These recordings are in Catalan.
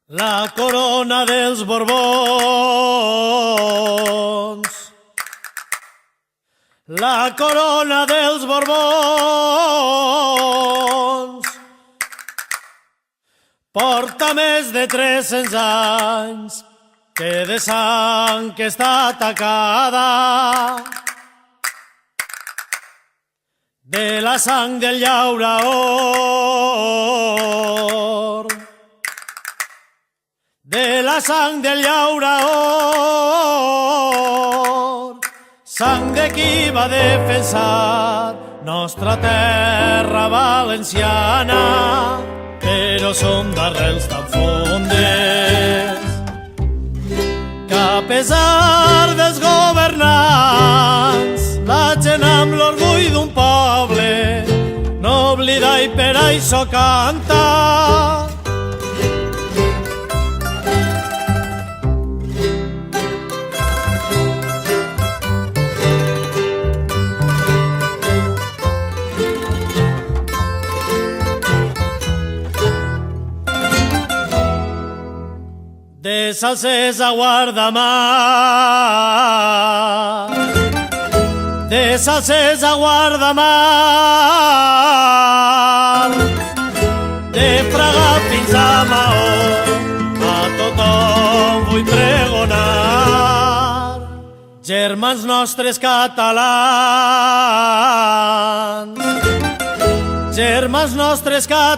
La corona dels Borbons, la corona dels Borbons, porta més de 300 anys que de sang que està atacada, de la sang del llauraor, de la sang del llauraor, sang de qui va defensar nostra terra valenciana, però som d'arrels tan fondes que a pesar dels governants, la gent amb l'orgull d'un poble no oblida i per això canta. De Salses a Guardamar, de Salses a Guardamar, de Fraga fins a Maó, a tothom vull pregonar. Germans nostres catalans, germans nostres catalans,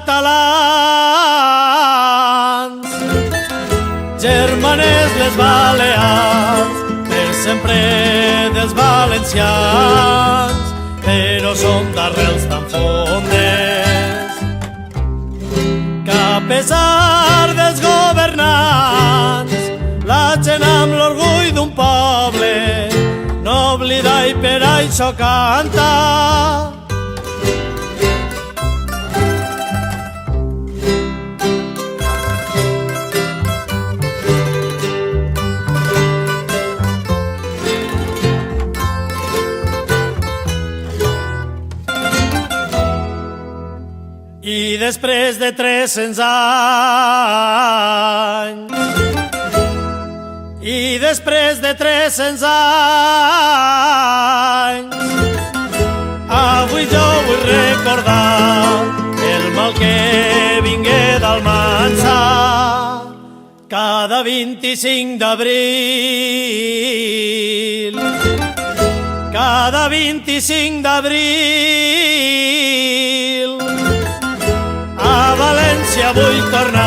germanes les Balears, per sempre dels valencians, però som d'arrels tan fondes que a pesar dels governants, la gent amb l'orgull d'un poble no oblida i per això canta. I després de 300 anys, i després de 300 anys, avui jo vull recordar el mal que vingué d'Almansa. Cada 25 d'abril, cada 25 d'abril, a València vull tornar.